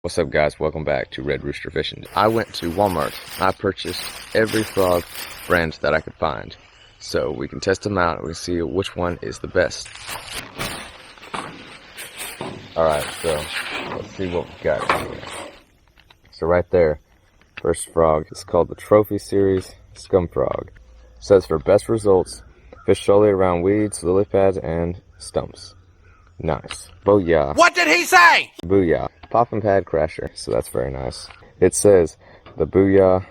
What's up guys, welcome back to Red Rooster Fishing. I went to Walmart and I purchased every frog brand that I could find. So we can test them out and we can see which one is the best. Alright, so let's see what we got right here. So right there, first frog is called the Trophy Series Scum Frog. It says for best results, fish solely around weeds, lily pads, and stumps. Nice. Booyah. What did he say? Booyah. Poppin' Pad Crasher. So that's very nice. It says the Booyah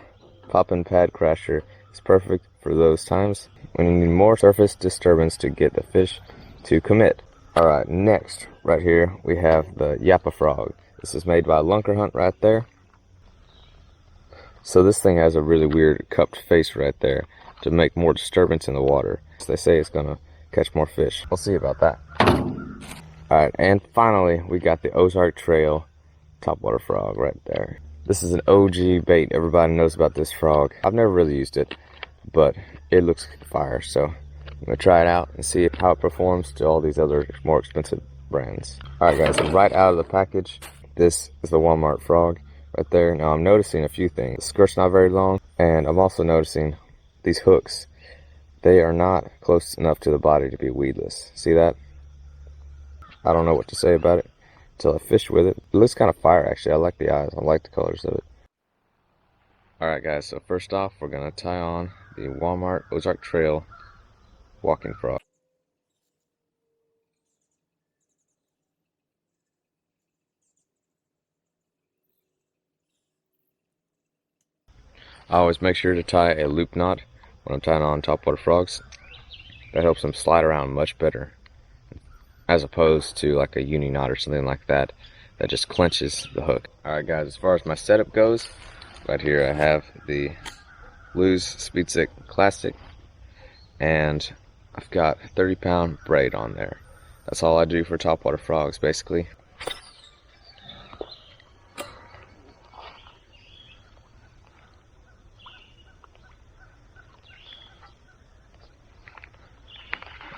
Poppin' Pad Crasher is perfect for those times when you need more surface disturbance to get the fish to commit. Alright, next, right here, we have the Yappa Frog. This is made by Lunker Hunt right there. So this thing has a really weird cupped face right there to make more disturbance in the water. So they say it's gonna catch more fish. We'll see about that. Alright, and finally, we got the Ozark Trail topwater frog right there. This is an OG bait. Everybody knows about this frog. I've never really used it, but it looks fire. So I'm gonna try it out and see how it performs to all these other more expensive brands. Alright guys, so right out of the package, this is the Walmart frog right there. Now I'm noticing a few things. The skirt's not very long, and I'm also noticing these hooks. They are not close enough to the body to be weedless. See that? I don't know what to say about it until I fish with it. It looks kind of fire actually. I like the eyes. I like the colors of it. Alright guys, so first off we're going to tie on the Walmart Ozark Trail walking frog. I always make sure to tie a loop knot when I'm tying on topwater frogs. That helps them slide around much better, as opposed to like a uni knot or something like that that just clenches the hook. Alright guys, as far as my setup goes, right here I have the Lew's Speed Stick Classic, and I've got 30-pound braid on there. That's all I do for topwater frogs basically.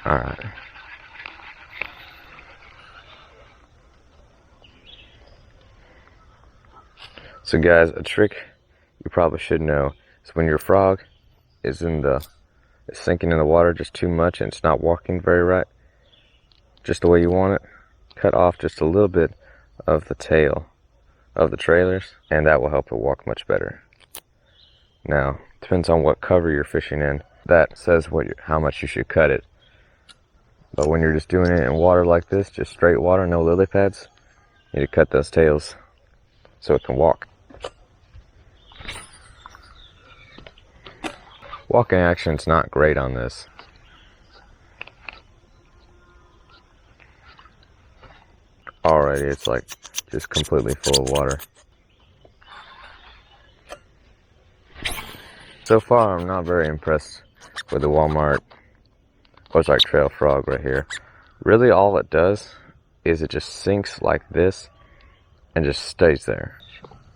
Alright. So guys, a trick you probably should know is when your frog is sinking in the water just too much and it's not walking very right, just the way you want it, cut off just a little bit of the tail of the trailers, and that will help it walk much better. Now, depends on what cover you're fishing in. That says how much you should cut it. But when you're just doing it in water like this, just straight water, no lily pads, you need to cut those tails so it can walk. Walking action's not great on this. Already it's like just completely full of water. So far I'm not very impressed with the Walmart Ozark Trail frog right here. Really all it does is it just sinks like this and just stays there.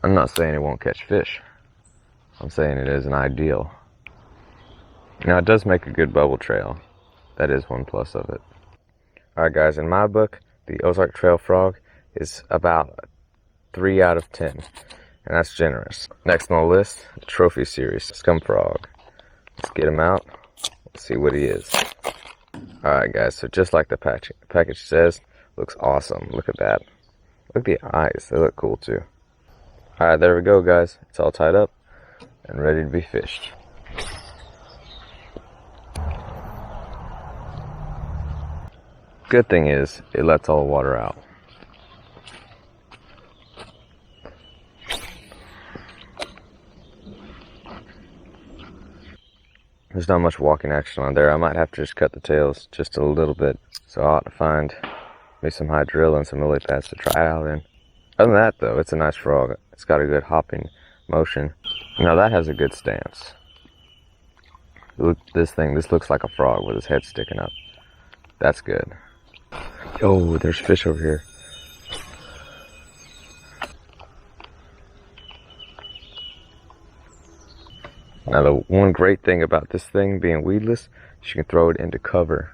I'm not saying it won't catch fish. I'm saying it is an ideal. Now it does make a good bubble trail. That is one plus of it. Alright guys, in my book, the Ozark Trail frog is about 3 out of 10. And that's generous. Next on the list, the Trophy Series Scum Frog. Let's get him out. Let's see what he is. Alright guys, so just like the package says, looks awesome. Look at that. Look at the eyes, they look cool too. Alright, there we go guys. It's all tied up and ready to be fished. Good thing is, it lets all the water out. There's not much walking action on there. I might have to just cut the tails just a little bit. So I ought to find me some hydrilla and some lily pads to try out in. Other than that though, it's a nice frog. It's got a good hopping motion. Now that has a good stance. Look, this looks like a frog with his head sticking up. That's good. Oh, there's fish over here. Now the one great thing about this thing being weedless is you can throw it into cover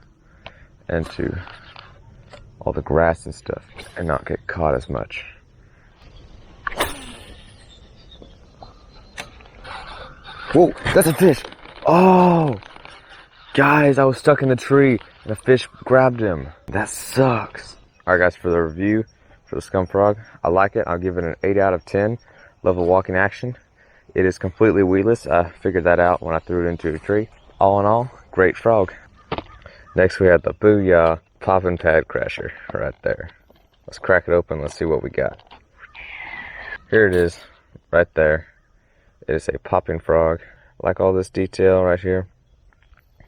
and to all the grass and stuff and not get caught as much. Whoa, that's a fish. Oh, guys, I was stuck in the tree and a fish grabbed him. That sucks. All right, guys, for the review for the scum frog, I like it. I'll give it an 8 out of 10. Love the walking action. It is completely weedless. I figured that out when I threw it into a tree. All in all, great frog. Next, we have the Booyah Poppin' Pad Crasher right there. Let's crack it open. Let's see what we got. Here it is, right there. It is a popping frog. I like all this detail right here.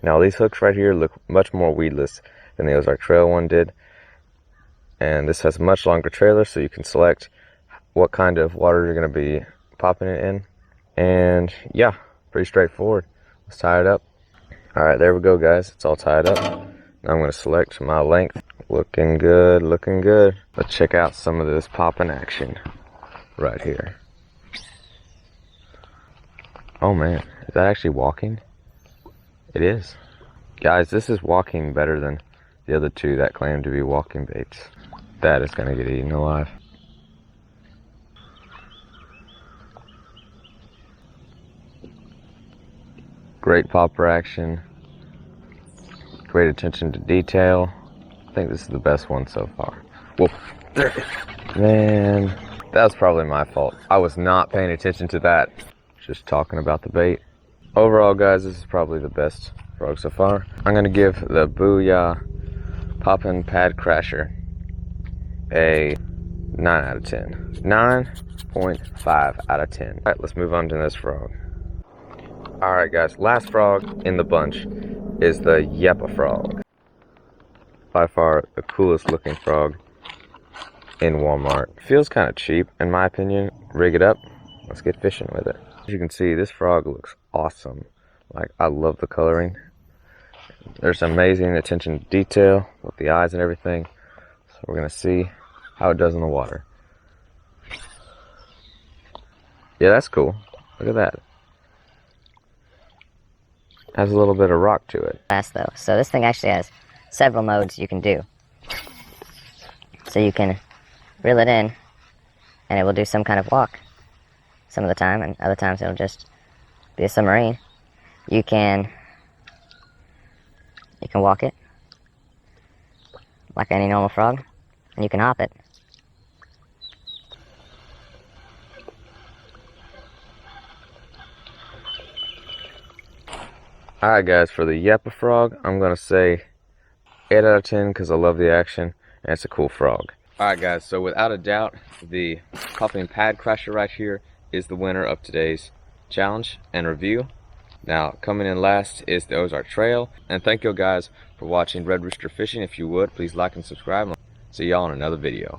Now, these hooks right here look much more weedless than the Ozark Trail one did. And this has a much longer trailer, so you can select what kind of water you're going to be popping it in. And yeah, pretty straightforward. Let's tie it up. All right, there we go, guys. It's all tied up. Now I'm going to select my length. Looking good, looking good. Let's check out some of this popping action right here. Oh man, is that actually walking? It is. Guys, this is walking better than the other two that claim to be walking baits. That is going to get eaten alive. Great popper action. Great attention to detail. I think this is the best one so far. Whoa. Man, that was probably my fault. I was not paying attention to that. Just talking about the bait. Overall, guys, this is probably the best frog so far. I'm going to give the Booyah Poppin' Pad Crasher a 9 out of 10. 9.5 out of 10. All right, let's move on to this frog. Alright guys, last frog in the bunch is the Yeppa frog. By far the coolest looking frog in Walmart. Feels kind of cheap in my opinion. Rig it up, let's get fishing with it. As you can see, this frog looks awesome. Like, I love the coloring. There's amazing attention to detail with the eyes and everything. So we're gonna see how it does in the water. Yeah, that's cool. Look at that. Has a little bit of rock to it. Fast though, so this thing actually has several modes you can do. So you can reel it in and it will do some kind of walk some of the time, and other times it'll just be a submarine. You can walk it like any normal frog, and you can hop it. Alright guys, for the Yeppa frog, I'm going to say 8 out of 10 because I love the action and it's a cool frog. Alright guys, so without a doubt, the Popping Pad Crasher right here is the winner of today's challenge and review. Now, coming in last is the Ozark Trail. And thank you guys for watching Red Rooster Fishing. If you would, please like and subscribe. See y'all in another video.